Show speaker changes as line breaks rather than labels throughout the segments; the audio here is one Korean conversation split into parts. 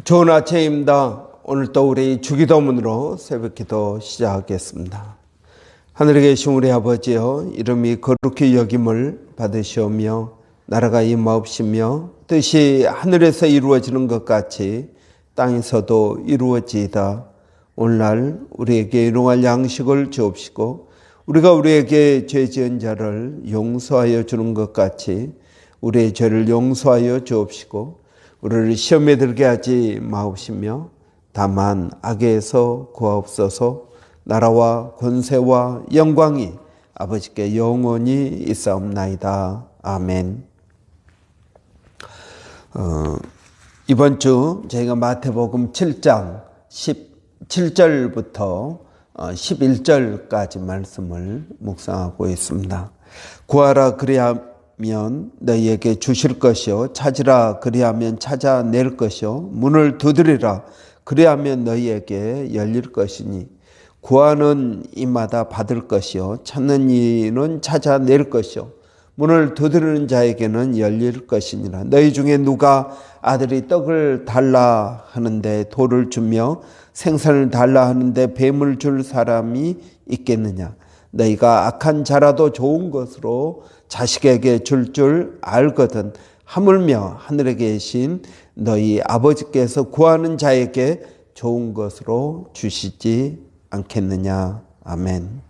좋은 아침입니다. 오늘 또 우리 주기도문으로 새벽기도 시작하겠습니다. 하늘에 계신 우리 아버지여, 이름이 거룩히 여김을 받으시오며 나라가 임하옵시며 뜻이 하늘에서 이루어지는 것 같이 땅에서도 이루어지이다. 오늘날 우리에게 일용할 양식을 주옵시고 우리가 우리에게 죄 지은 자를 용서하여 주는 것 같이 우리의 죄를 용서하여 주옵시고 우리를 시험에 들게 하지 마옵시며 다만 악에서 구하옵소서. 나라와 권세와 영광이 아버지께 영원히 있사옵나이다. 아멘. 이번 주 저희가 마태복음 7장 17절부터 11절까지 말씀을 묵상하고 있습니다. 구하라 그리하면 너희에게 주실 것이요, 찾으라 그리하면 찾아낼 것이요, 문을 두드리라 그리하면 너희에게 열릴 것이니 구하는 이마다 받을 것이요, 찾는 이는 찾아낼 것이요, 문을 두드리는 자에게는 열릴 것이니라. 너희 중에 누가 아들이 떡을 달라 하는데 돌을 주며 생선을 달라 하는데 뱀을 줄 사람이 있겠느냐? 너희가 악한 자라도 좋은 것으로 자식에게 줄 알거든 하물며 하늘에 계신 너희 아버지께서 구하는 자에게 좋은 것으로 주시지 않겠느냐. 아멘.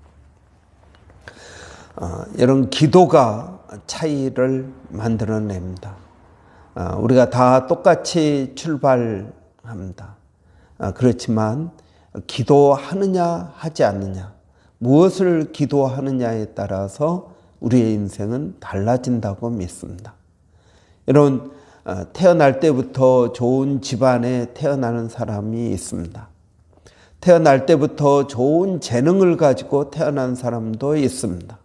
이런 기도가 차이를 만들어냅니다. 우리가 다 똑같이 출발합니다. 그렇지만 기도하느냐 하지 않느냐, 무엇을 기도하느냐에 따라서 우리의 인생은 달라진다고 믿습니다. 여러분, 태어날 때부터 좋은 집안에 태어나는 사람이 있습니다. 태어날 때부터 좋은 재능을 가지고 태어난 사람도 있습니다.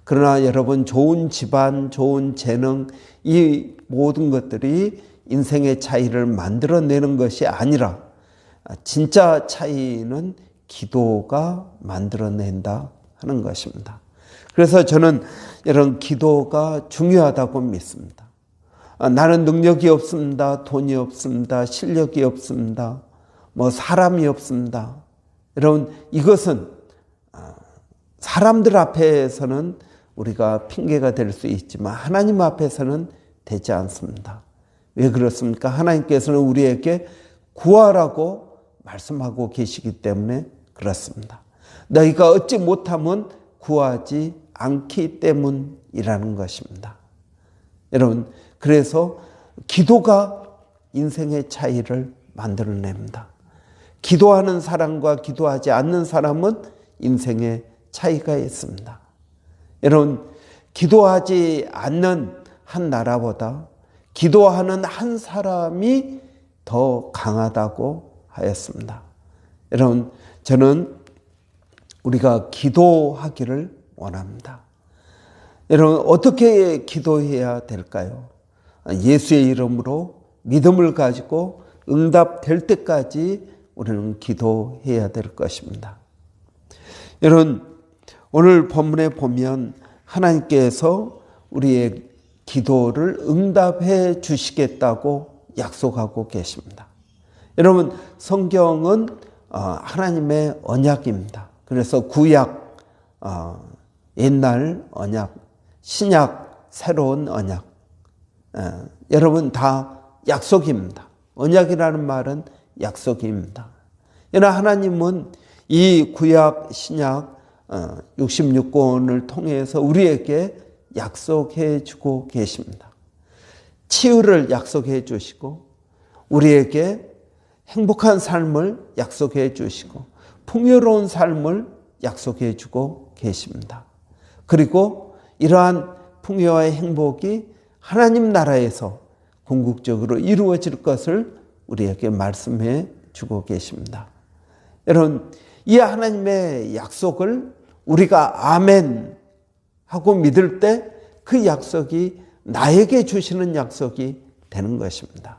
그러나 여러분, 좋은 집안, 좋은 재능, 이 모든 것들이 인생의 차이를 만들어내는 것이 아니라 진짜 차이는 기도가 만들어낸다 하는 것입니다. 그래서 저는 이런 기도가 중요하다고 믿습니다. 나는 능력이 없습니다. 돈이 없습니다. 실력이 없습니다. 사람이 없습니다. 여러분, 이것은 사람들 앞에서는 우리가 핑계가 될 수 있지만 하나님 앞에서는 되지 않습니다. 왜 그렇습니까? 하나님께서는 우리에게 구하라고 말씀하고 계시기 때문에 그렇습니다. 너희가 얻지 못하면 구하지 않기 때문이라는 것입니다. 여러분, 그래서 기도가 인생의 차이를 만들어냅니다. 기도하는 사람과 기도하지 않는 사람은 인생의 차이가 있습니다. 여러분, 기도하지 않는 한 나라보다 기도하는 한 사람이 더 강하다고 하였습니다. 여러분, 저는 우리가 기도하기를 원합니다. 여러분, 어떻게 기도해야 될까요? 예수의 이름으로 믿음을 가지고 응답될 때까지 우리는 기도해야 될 것입니다. 여러분, 오늘 본문에 보면 하나님께서 우리의 기도를 응답해 주시겠다고 약속하고 계십니다. 여러분, 성경은 하나님의 언약입니다. 그래서 구약, 옛날 언약, 신약, 새로운 언약, 여러분 다 약속입니다. 언약이라는 말은 약속입니다. 그러나 하나님은 이 구약, 신약 66권을 통해서 우리에게 약속해 주고 계십니다. 치유를 약속해 주시고 우리에게 행복한 삶을 약속해 주시고 풍요로운 삶을 약속해 주고 계십니다. 그리고 이러한 풍요와 행복이 하나님 나라에서 궁극적으로 이루어질 것을 우리에게 말씀해 주고 계십니다. 여러분, 이 하나님의 약속을 우리가 아멘 하고 믿을 때 그 약속이 나에게 주시는 약속이 되는 것입니다.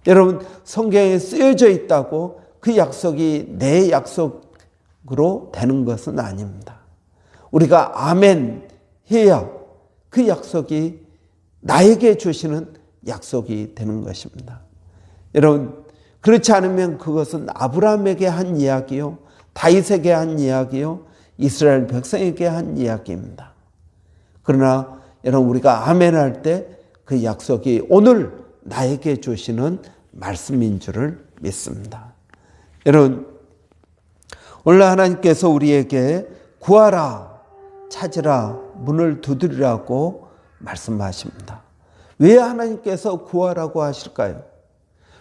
여러분, 성경에 쓰여져 있다고 그 약속이 내 약속으로 되는 것은 아닙니다. 우리가 아멘 해야 그 약속이 나에게 주시는 약속이 되는 것입니다. 여러분, 그렇지 않으면 그것은 아브라함에게 한 이야기요, 다윗에게 한 이야기요, 이스라엘 백성에게 한 이야기입니다. 그러나 여러분, 우리가 아멘 할 때 그 약속이 오늘 나에게 주시는 말씀인 줄을 믿습니다. 여러분, 오늘 하나님께서 우리에게 구하라, 찾으라, 문을 두드리라고 말씀하십니다. 왜 하나님께서 구하라고 하실까요?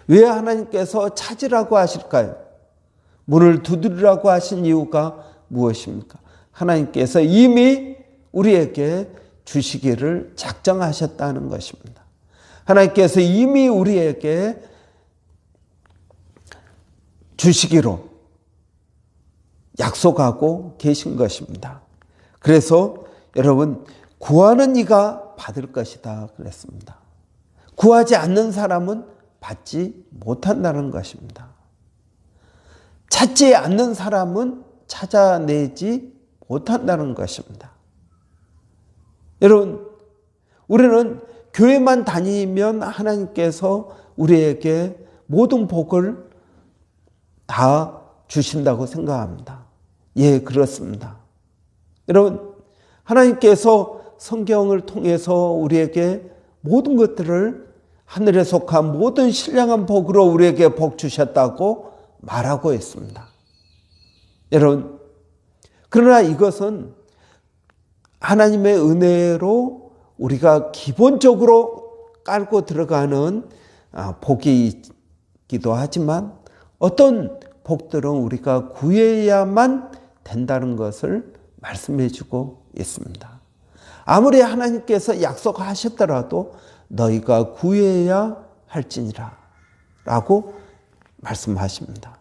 왜 하나님께서 찾으라고 하실까요? 문을 두드리라고 하신 이유가 무엇입니까? 하나님께서 이미 우리에게 주시기를 작정하셨다는 것입니다. 하나님께서 이미 우리에게 주시기로 약속하고 계신 것입니다. 그래서 여러분, 구하는 이가 받을 것이다 그랬습니다. 구하지 않는 사람은 받지 못한다는 것입니다. 찾지 않는 사람은 찾아내지 못한다는 것입니다. 여러분, 우리는 교회만 다니면 하나님께서 우리에게 모든 복을 다 주신다고 생각합니다. 예, 그렇습니다. 여러분, 하나님께서 성경을 통해서 우리에게 모든 것들을 하늘에 속한 모든 신령한 복으로 우리에게 복 주셨다고 말하고 있습니다. 여러분, 그러나 이것은 하나님의 은혜로 우리가 기본적으로 깔고 들어가는 복이기도 하지만 어떤 복들은 우리가 구해야만 된다는 것을 말씀해 주고 있습니다. 아무리 하나님께서 약속하셨더라도 너희가 구해야 할지니라 라고 말씀하십니다.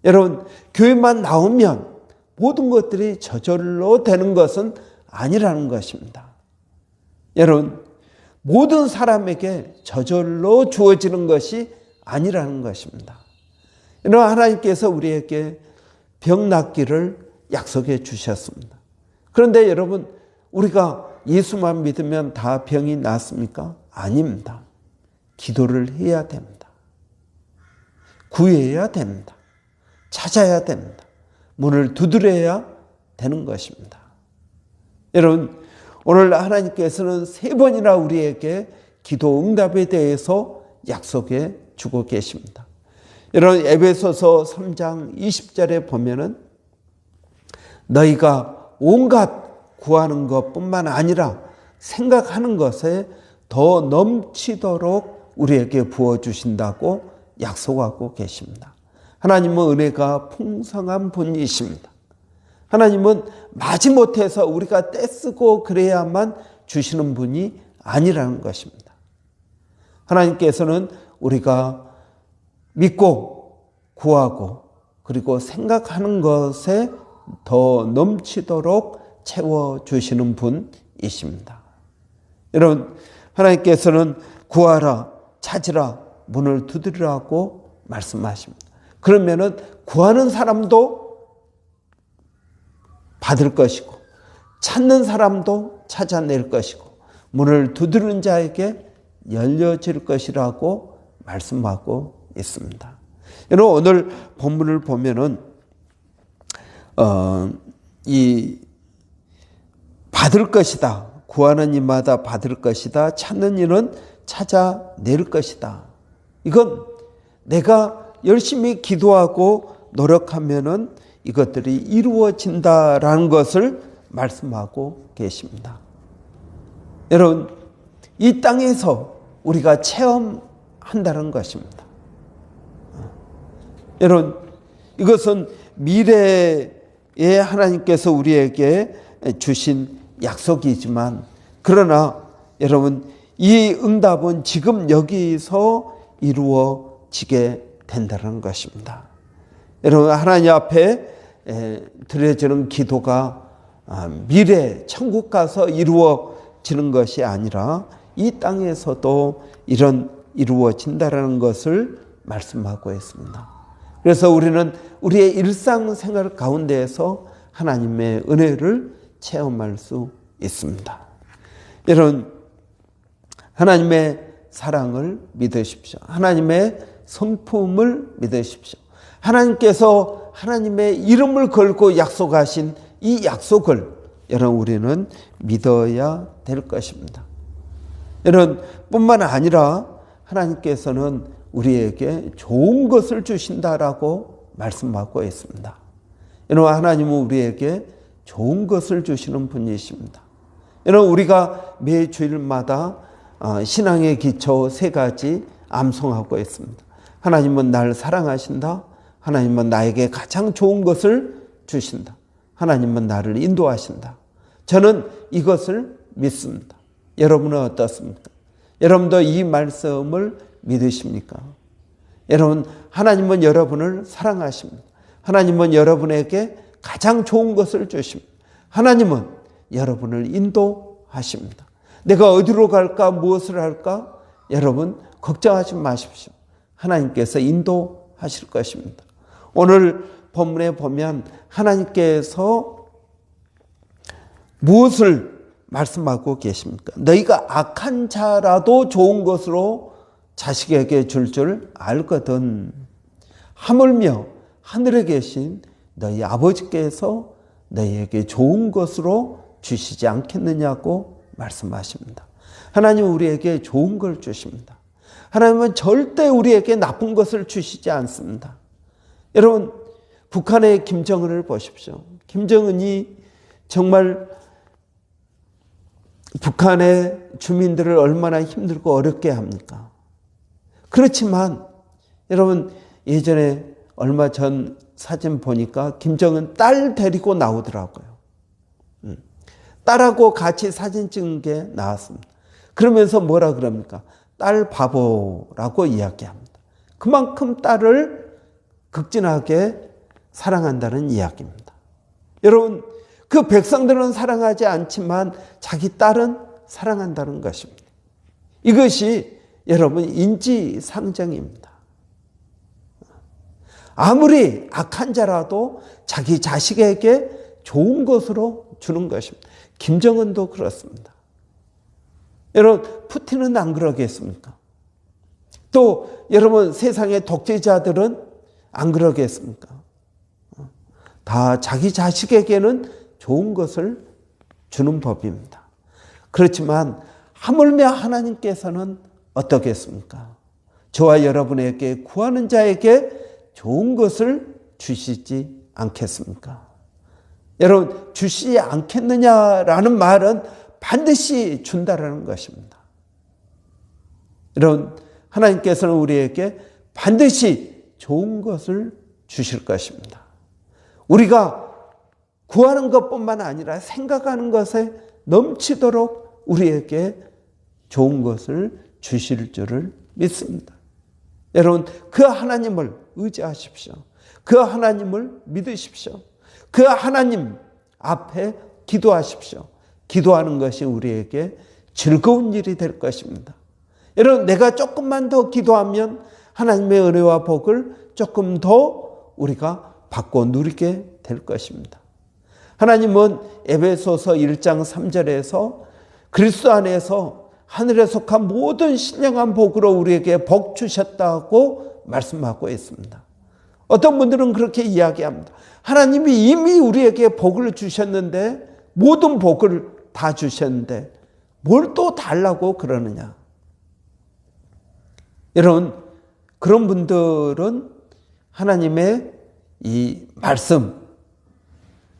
여러분, 교회만 나오면 모든 것들이 저절로 되는 것은 아니라는 것입니다. 여러분, 모든 사람에게 저절로 주어지는 것이 아니라는 것입니다. 여러분, 하나님께서 우리에게 병 낫기를 약속해 주셨습니다. 그런데 여러분, 우리가 예수만 믿으면 다 병이 낫습니까? 아닙니다. 기도를 해야 됩니다. 구해야 됩니다. 찾아야 됩니다. 문을 두드려야 되는 것입니다. 여러분, 오늘 하나님께서는 3번이나 우리에게 기도 응답에 대해서 약속해 주고 계십니다. 여러분, 에베소서 3장 20절에 보면은 너희가 온갖 구하는 것뿐만 아니라 생각하는 것에 더 넘치도록 우리에게 부어주신다고 약속하고 계십니다. 하나님은 은혜가 풍성한 분이십니다. 하나님은 마지못해서 우리가 떼쓰고 그래야만 주시는 분이 아니라는 것입니다. 하나님께서는 우리가 믿고 구하고 그리고 생각하는 것에 더 넘치도록 채워주시는 분이십니다. 여러분, 하나님께서는 구하라, 찾으라, 문을 두드리라고 말씀하십니다. 그러면은 구하는 사람도 받을 것이고 찾는 사람도 찾아낼 것이고 문을 두드리는 자에게 열려질 것이라고 말씀하고 있습니다. 여러분, 오늘 본문을 보면은 이 받을 것이다, 구하는 이마다 받을 것이다, 찾는 이는 찾아낼 것이다. 이건 내가 열심히 기도하고 노력하면은 이것들이 이루어진다라는 것을 말씀하고 계십니다. 여러분, 이 땅에서 우리가 체험한다는 것입니다. 여러분, 이것은 미래에 하나님께서 우리에게 주신 약속이지만, 그러나 여러분, 이 응답은 지금 여기서 이루어지게 된다는 것입니다. 여러분, 하나님 앞에 드려지는 기도가 미래 천국 가서 이루어지는 것이 아니라 이 땅에서도 이루어진다라는 것을 말씀하고 있습니다. 그래서 우리는 우리의 일상생활 가운데에서 하나님의 은혜를 체험할 수 있습니다. 여러분, 하나님의 사랑을 믿으십시오. 하나님의 성품을 믿으십시오. 하나님께서 하나님의 이름을 걸고 약속하신 이 약속을 여러분 우리는 믿어야 될 것입니다. 여러분 뿐만 아니라 하나님께서는 우리에게 좋은 것을 주신다라고 말씀하고 있습니다. 여러분 하나님은 우리에게 좋은 것을 주시는 분이십니다. 여러분 우리가 매 주일마다 신앙의 기초 3가지 암송하고 있습니다. 하나님은 나를 사랑하신다. 하나님은 나에게 가장 좋은 것을 주신다. 하나님은 나를 인도하신다. 저는 이것을 믿습니다. 여러분은 어떻습니까? 여러분도 이 말씀을 믿으십니까? 여러분 하나님은 여러분을 사랑하십니다. 하나님은 여러분에게 가장 좋은 것을 주십니다. 하나님은 여러분을 인도하십니다. 내가 어디로 갈까? 무엇을 할까? 여러분 걱정하지 마십시오. 하나님께서 인도하실 것입니다. 오늘 본문에 보면 하나님께서 무엇을 말씀하고 계십니까? 너희가 악한 자라도 좋은 것으로 자식에게 줄 알거든. 하물며 하늘에 계신 너희 아버지께서 너희에게 좋은 것으로 주시지 않겠느냐고 말씀하십니다. 하나님은 우리에게 좋은 걸 주십니다. 하나님은 절대 우리에게 나쁜 것을 주시지 않습니다. 여러분 북한의 김정은을 보십시오. 김정은이 정말 북한의 주민들을 얼마나 힘들고 어렵게 합니까? 그렇지만 여러분 예전에 얼마 전 사진 보니까 김정은 딸 데리고 나오더라고요. 딸하고 같이 사진 찍은 게 나왔습니다. 그러면서 뭐라 그럽니까? 딸 바보라고 이야기합니다. 그만큼 딸을 극진하게 사랑한다는 이야기입니다. 여러분 그 백성들은 사랑하지 않지만 자기 딸은 사랑한다는 것입니다. 이것이 여러분 인지상정입니다. 아무리 악한 자라도 자기 자식에게 좋은 것으로 주는 것입니다. 김정은도 그렇습니다. 여러분 푸틴은 안 그러겠습니까? 또 여러분 세상의 독재자들은 안 그러겠습니까? 다 자기 자식에게는 좋은 것을 주는 법입니다. 그렇지만 하물며 하나님께서는 어떻겠습니까? 저와 여러분에게 구하는 자에게 좋은 것을 주시지 않겠습니까? 여러분 주시지 않겠느냐라는 말은 반드시 준다라는 것입니다. 여러분 하나님께서는 우리에게 반드시 좋은 것을 주실 것입니다. 우리가 구하는 것뿐만 아니라 생각하는 것에 넘치도록 우리에게 좋은 것을 주실 줄을 믿습니다. 여러분 그 하나님을 의지하십시오. 그 하나님을 믿으십시오. 그 하나님 앞에 기도하십시오. 기도하는 것이 우리에게 즐거운 일이 될 것입니다. 여러분 내가 조금만 더 기도하면 하나님의 은혜와 복을 조금 더 우리가 받고 누리게 될 것입니다. 하나님은 에베소서 1장 3절에서 그리스도 안에서 하늘에 속한 모든 신령한 복으로 우리에게 복 주셨다고 말씀하고 있습니다. 어떤 분들은 그렇게 이야기합니다. 하나님이 이미 우리에게 복을 주셨는데 모든 복을 다 주셨는데 뭘 또 달라고 그러느냐. 여러분 그런 분들은 하나님의 이 말씀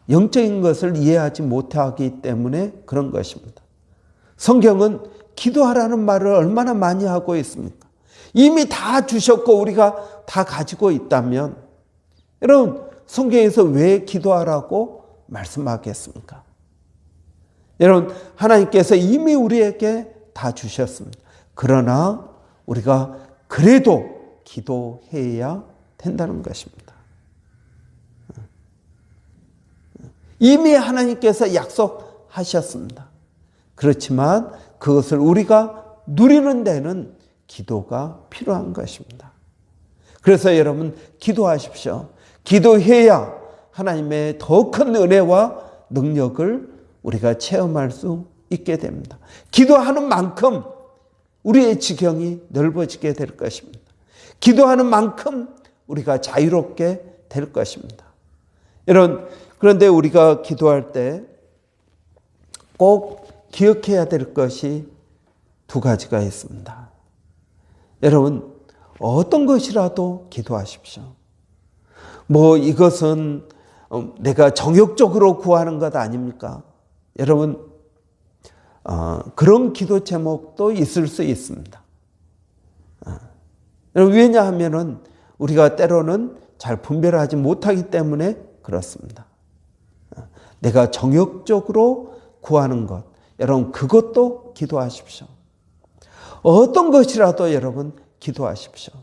영적인 것을 이해하지 못하기 때문에 그런 것입니다. 성경은 기도하라는 말을 얼마나 많이 하고 있습니까? 이미 다 주셨고 우리가 다 가지고 있다면 여러분 성경에서 왜 기도하라고 말씀하겠습니까? 여러분 하나님께서 이미 우리에게 다 주셨습니다. 그러나 우리가 그래도 기도해야 된다는 것입니다. 이미 하나님께서 약속하셨습니다. 그렇지만 그것을 우리가 누리는 데는 기도가 필요한 것입니다. 그래서 여러분 기도하십시오. 기도해야 하나님의 더 큰 은혜와 능력을 우리가 체험할 수 있게 됩니다. 기도하는 만큼 우리의 지경이 넓어지게 될 것입니다. 기도하는 만큼 우리가 자유롭게 될 것입니다. 그런데 우리가 기도할 때 꼭 기억해야 될 것이 두 가지가 있습니다. 여러분, 어떤 것이라도 기도하십시오. 이것은 내가 정욕적으로 구하는 것 아닙니까? 여러분, 그런 기도 제목도 있을 수 있습니다. 왜냐하면 우리가 때로는 잘 분별하지 못하기 때문에 그렇습니다. 내가 정욕적으로 구하는 것, 여러분 그것도 기도하십시오. 어떤 것이라도 여러분 기도하십시오.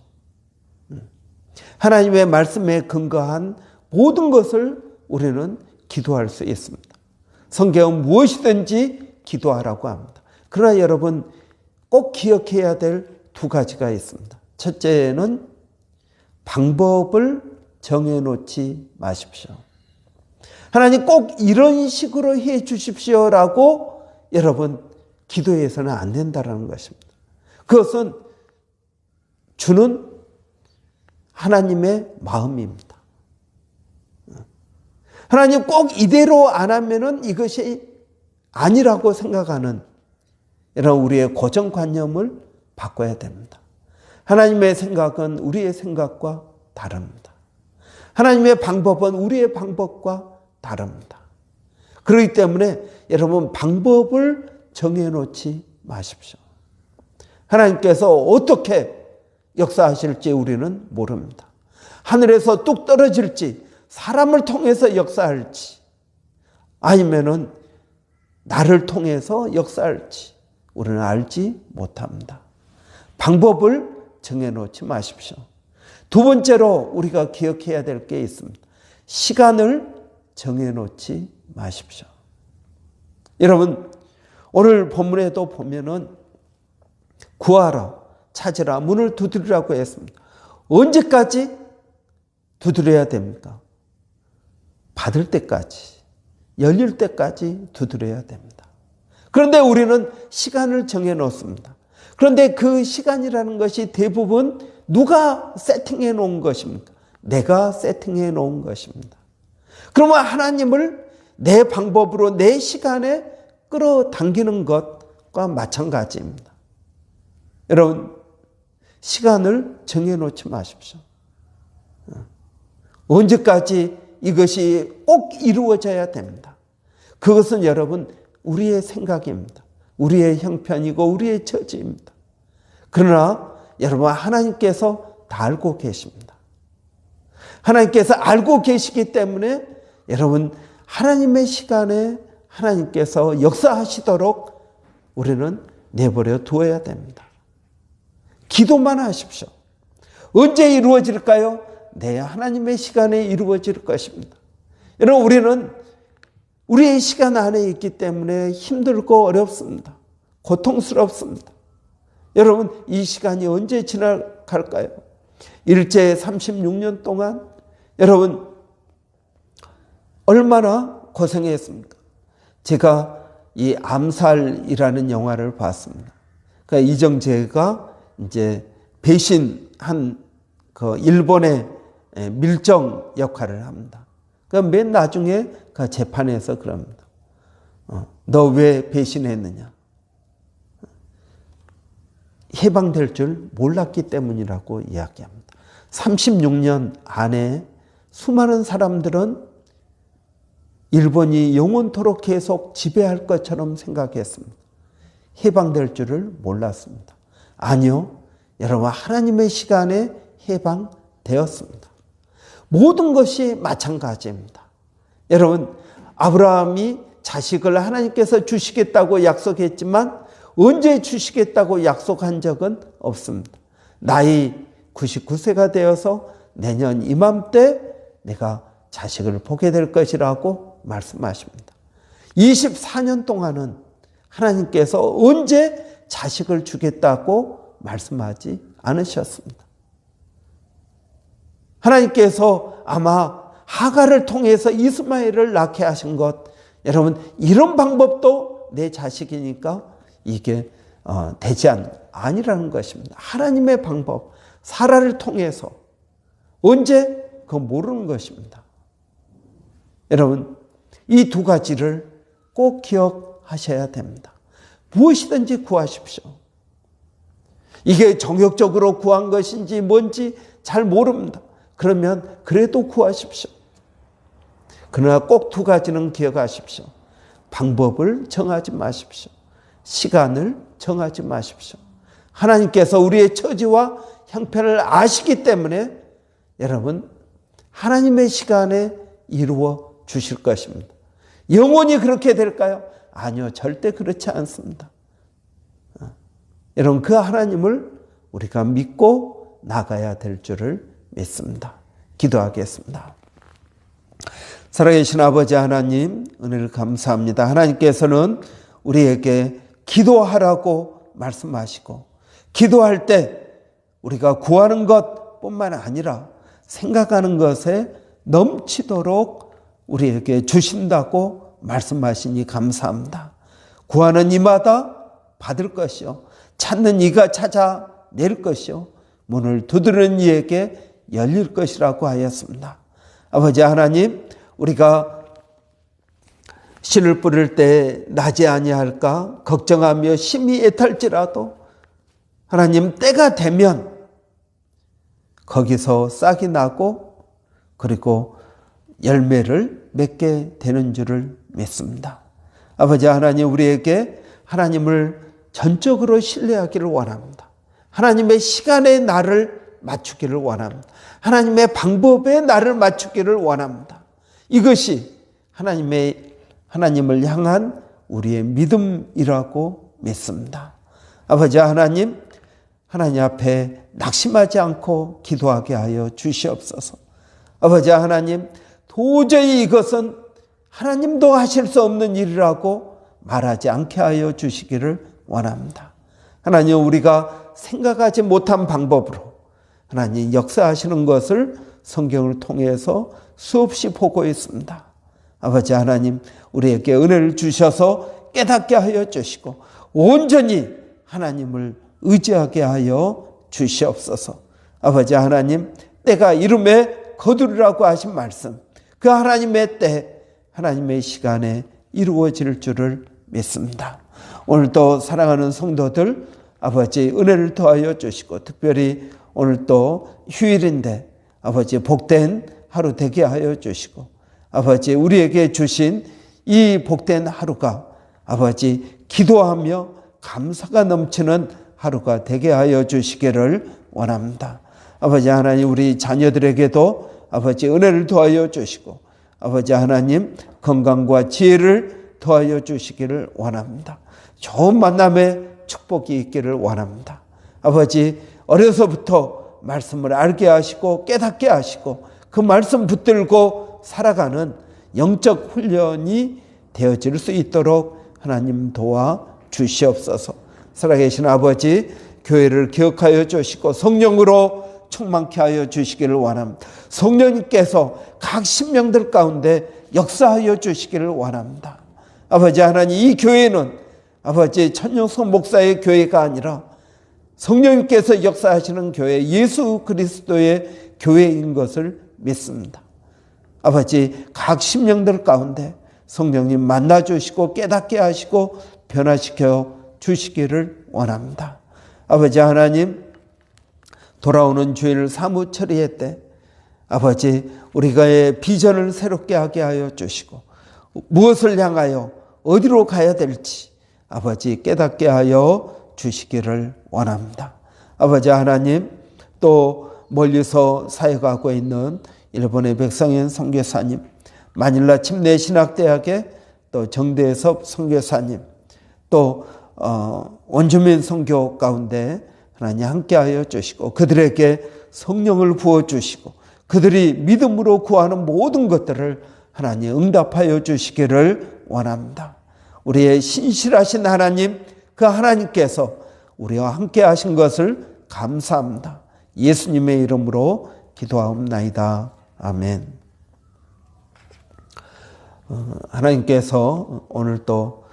하나님의 말씀에 근거한 모든 것을 우리는 기도할 수 있습니다. 성경은 무엇이든지 기도하라고 합니다. 그러나 여러분 꼭 기억해야 될 두 가지가 있습니다. 첫째는 방법을 정해놓지 마십시오. 하나님 꼭 이런 식으로 해 주십시오라고 여러분 기도해서는 안 된다는 것입니다. 그것은 주는 하나님의 마음입니다. 하나님 꼭 이대로 안 하면은 이것이 아니라고 생각하는 이런 우리의 고정관념을 바꿔야 됩니다. 하나님의 생각은 우리의 생각과 다릅니다. 하나님의 방법은 우리의 방법과 다릅니다. 그렇기 때문에 여러분 방법을 정해놓지 마십시오. 하나님께서 어떻게 역사하실지 우리는 모릅니다. 하늘에서 뚝 떨어질지 사람을 통해서 역사할지 아니면은 나를 통해서 역사할지 우리는 알지 못합니다. 방법을 정해놓지 마십시오. 두 번째로 우리가 기억해야 될 게 있습니다. 시간을 정해놓지 마십시오. 여러분 오늘 본문에도 보면은 구하라, 찾으라, 문을 두드리라고 했습니다. 언제까지 두드려야 됩니까? 받을 때까지, 열릴 때까지 두드려야 됩니다. 그런데 우리는 시간을 정해 놓습니다. 그런데 그 시간이라는 것이 대부분 누가 세팅해 놓은 것입니까? 내가 세팅해 놓은 것입니다. 그러면 하나님을 내 방법으로 내 시간에 끌어당기는 것과 마찬가지입니다. 여러분 시간을 정해놓지 마십시오. 언제까지 이것이 꼭 이루어져야 됩니다. 그것은 여러분 우리의 생각입니다. 우리의 형편이고 우리의 처지입니다. 그러나 여러분 하나님께서 다 알고 계십니다. 하나님께서 알고 계시기 때문에 여러분 하나님의 시간에 하나님께서 역사하시도록 우리는 내버려 두어야 됩니다. 기도만 하십시오. 언제 이루어질까요? 네, 하나님의 시간에 이루어질 것입니다. 여러분 우리는 우리의 시간 안에 있기 때문에 힘들고 어렵습니다. 고통스럽습니다. 여러분 이 시간이 언제 지나갈까요? 일제 36년 동안 여러분 얼마나 고생했습니까? 제가 이 암살이라는 영화를 봤습니다. 그러니까 이정재가 이제 배신한 그 일본의 밀정 역할을 합니다. 그러니까 맨 나중에 그 재판에서 그럽니다. 너 왜 배신했느냐? 해방될 줄 몰랐기 때문이라고 이야기합니다. 36년 안에 수많은 사람들은 일본이 영원토록 계속 지배할 것처럼 생각했습니다. 해방될 줄을 몰랐습니다. 아니요. 여러분 하나님의 시간에 해방되었습니다. 모든 것이 마찬가지입니다. 여러분 아브라함이 자식을 하나님께서 주시겠다고 약속했지만 언제 주시겠다고 약속한 적은 없습니다. 나이 99세가 되어서 내년 이맘때 내가 자식을 보게 될 것이라고 말씀하십니다. 24년 동안은 하나님께서 언제 자식을 주겠다고 말씀하지 않으셨습니다. 하나님께서 아마 하갈을 통해서 이스마엘을 낳게 하신 것, 여러분 이런 방법도 내 자식이니까 이게 되지 아니라는 것입니다. 하나님의 방법, 사라를 통해서 언제? 그거 모르는 것입니다. 여러분, 이 두 가지를 꼭 기억하셔야 됩니다. 무엇이든지 구하십시오. 이게 정욕적으로 구한 것인지 뭔지 잘 모릅니다. 그러면 그래도 구하십시오. 그러나 꼭 두 가지는 기억하십시오. 방법을 정하지 마십시오. 시간을 정하지 마십시오. 하나님께서 우리의 처지와 형편을 아시기 때문에 여러분, 하나님의 시간에 이루어 주실 것입니다. 영원히 그렇게 될까요? 아니요, 절대 그렇지 않습니다. 여러분, 그 하나님을 우리가 믿고 나가야 될 줄을 믿습니다. 기도하겠습니다. 살아계신 아버지 하나님, 은혜를 감사합니다. 하나님께서는 우리에게 기도하라고 말씀하시고, 기도할 때 우리가 구하는 것뿐만 아니라 생각하는 것에 넘치도록 우리에게 주신다고 말씀하시니 감사합니다. 구하는 이마다 받을 것이요, 찾는 이가 찾아낼 것이요, 문을 두드리는 이에게 열릴 것이라고 하였습니다. 아버지 하나님, 우리가 씨를 뿌릴 때 나지 아니할까 걱정하며 심히 애탈지라도 하나님, 때가 되면 거기서 싹이 나고 그리고 열매를 맺게 되는 줄을 믿습니다. 아버지 하나님, 우리에게 하나님을 전적으로 신뢰하기를 원합니다. 하나님의 시간에 나를 맞추기를 원합니다. 하나님의 방법에 나를 맞추기를 원합니다. 이것이 하나님을 향한 우리의 믿음이라고 믿습니다. 아버지 하나님, 하나님 앞에 낙심하지 않고 기도하게 하여 주시옵소서. 아버지 하나님, 도저히 이것은 하나님도 하실 수 없는 일이라고 말하지 않게 하여 주시기를 원합니다. 하나님, 우리가 생각하지 못한 방법으로 하나님 역사하시는 것을 성경을 통해서 수없이 보고 있습니다. 아버지 하나님, 우리에게 은혜를 주셔서 깨닫게 하여 주시고 온전히 하나님을 의지하게 하여 주시옵소서. 아버지 하나님, 때가 이름에 거두리라고 하신 말씀, 그 하나님의 때, 하나님의 시간에 이루어질 줄을 믿습니다. 오늘도 사랑하는 성도들, 아버지 은혜를 더하여 주시고, 특별히 오늘 또 휴일인데 아버지 복된 하루 되게 하여 주시고, 아버지 우리에게 주신 이 복된 하루가 아버지 기도하며 감사가 넘치는 하루가 되게 하여 주시기를 원합니다. 아버지 하나님, 우리 자녀들에게도 아버지 은혜를 더하여 주시고, 아버지 하나님 건강과 지혜를 더하여 주시기를 원합니다. 좋은 만남의 축복이 있기를 원합니다. 아버지, 어려서부터 말씀을 알게 하시고 깨닫게 하시고 그 말씀 붙들고 살아가는 영적 훈련이 되어질 수 있도록 하나님 도와 주시옵소서. 살아계신 아버지, 교회를 기억하여 주시고 성령으로 충만케 하여 주시기를 원합니다. 성령님께서 각 신명들 가운데 역사하여 주시기를 원합니다. 아버지 하나님, 이 교회는 아버지 천영석 목사의 교회가 아니라 성령님께서 역사하시는 교회, 예수 그리스도의 교회인 것을 믿습니다. 아버지, 각 심령들 가운데 성령님 만나 주시고 깨닫게 하시고 변화시켜 주시기를 원합니다. 아버지 하나님, 돌아오는 주일 사무 처리회 때 아버지 우리가의 비전을 새롭게 하게 하여 주시고 무엇을 향하여 어디로 가야 될지 아버지 깨닫게 하여 주시기를 원합니다. 아버지 하나님, 또 멀리서 사역하고 있는 일본의 백성현 선교사님, 마닐라 침례신학대학의 또 정대섭 선교사님, 또 원주민 선교 가운데 하나님 함께하여 주시고 그들에게 성령을 부어주시고 그들이 믿음으로 구하는 모든 것들을 하나님 응답하여 주시기를 원합니다. 우리의 신실하신 하나님, 그 하나님께서 우리와 함께 하신 것을 감사합니다. 예수님의 이름으로 기도하옵나이다. 아멘. 하나님께서 오늘 또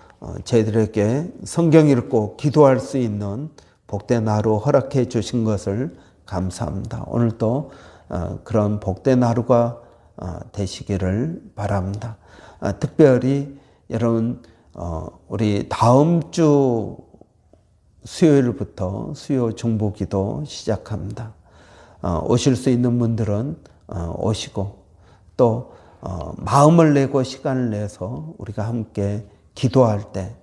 저희들에게 성경 읽고 기도할 수 있는 복된 하루 허락해 주신 것을 감사합니다. 오늘도 그런 복된 하루가 되시기를 바랍니다. 특별히 여러분 우리 다음 주 수요일부터 수요 중보기도 시작합니다. 오실 수 있는 분들은 오시고 또 마음을 내고 시간을 내서 우리가 함께 기도할 때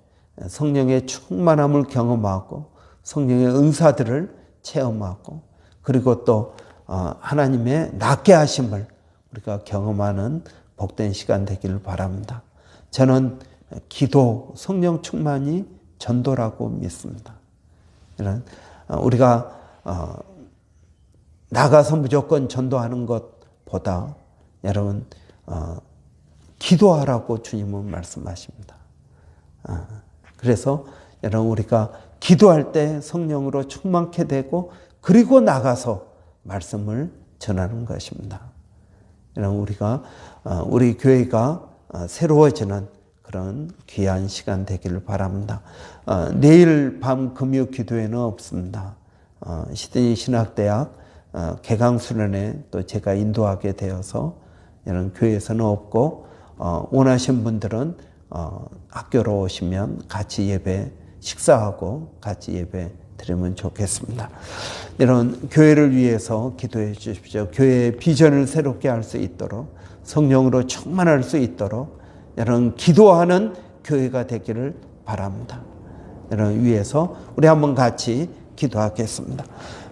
성령의 충만함을 경험하고 성령의 은사들을 체험하고 그리고 또 하나님의 낫게 하심을 우리가 경험하는 복된 시간 되기를 바랍니다. 저는 기도, 성령 충만이 전도라고 믿습니다. 우리가 나가서 무조건 전도하는 것보다 여러분 기도하라고 주님은 말씀하십니다. 그래서 여러분 우리가 기도할 때 성령으로 충만케 되고 그리고 나가서 말씀을 전하는 것입니다. 여러분 우리가 우리 교회가 새로워지는 그런 귀한 시간 되기를 바랍니다. 내일 밤 금요 기도회는 없습니다. 시드니 신학대학 개강 수련회 또 제가 인도하게 되어서 이런 교회에서는 없고 원하신 분들은 학교로 오시면 같이 예배 식사하고 같이 예배 드리면 좋겠습니다. 이런 교회를 위해서 기도해 주십시오. 교회의 비전을 새롭게 할 수 있도록 성령으로 충만할 수 있도록 이런 기도하는 교회가 되기를 바랍니다. 이런 위해서 우리 한번 같이 기도하겠습니다.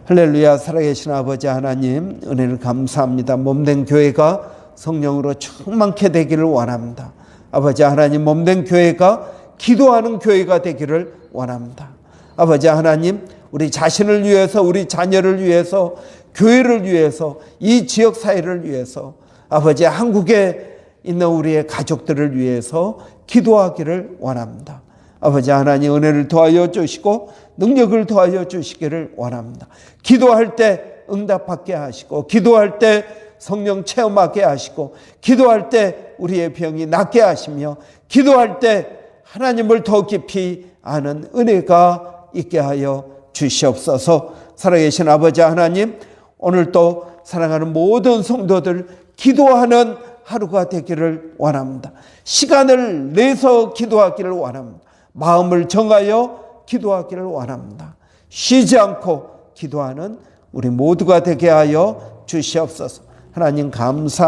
할렐루야. 살아계신 아버지 하나님 은혜를 감사합니다. 몸된 교회가 성령으로 충만케 되기를 원합니다. 아버지 하나님 몸된 교회가 기도하는 교회가 되기를 원합니다. 아버지 하나님 우리 자신을 위해서 우리 자녀를 위해서 교회를 위해서 이 지역 사회를 위해서 아버지 한국에 있는 우리의 가족들을 위해서 기도하기를 원합니다. 아버지 하나님 은혜를 더하여 주시고 능력을 더하여 주시기를 원합니다. 기도할 때 응답받게 하시고 기도할 때 성령 체험하게 하시고 기도할 때 우리의 병이 낫게 하시며 기도할 때 하나님을 더 깊이 아는 은혜가 있게 하여 주시옵소서. 살아계신 아버지 하나님 오늘도 사랑하는 모든 성도들 기도하는 하루가 되기를 원합니다. 시간을 내서 기도하기를 원합니다. 마음을 정하여 기도하기를 원합니다. 쉬지 않고 기도하는 우리 모두가 되게 하여 주시옵소서. 하나님 감사합니다.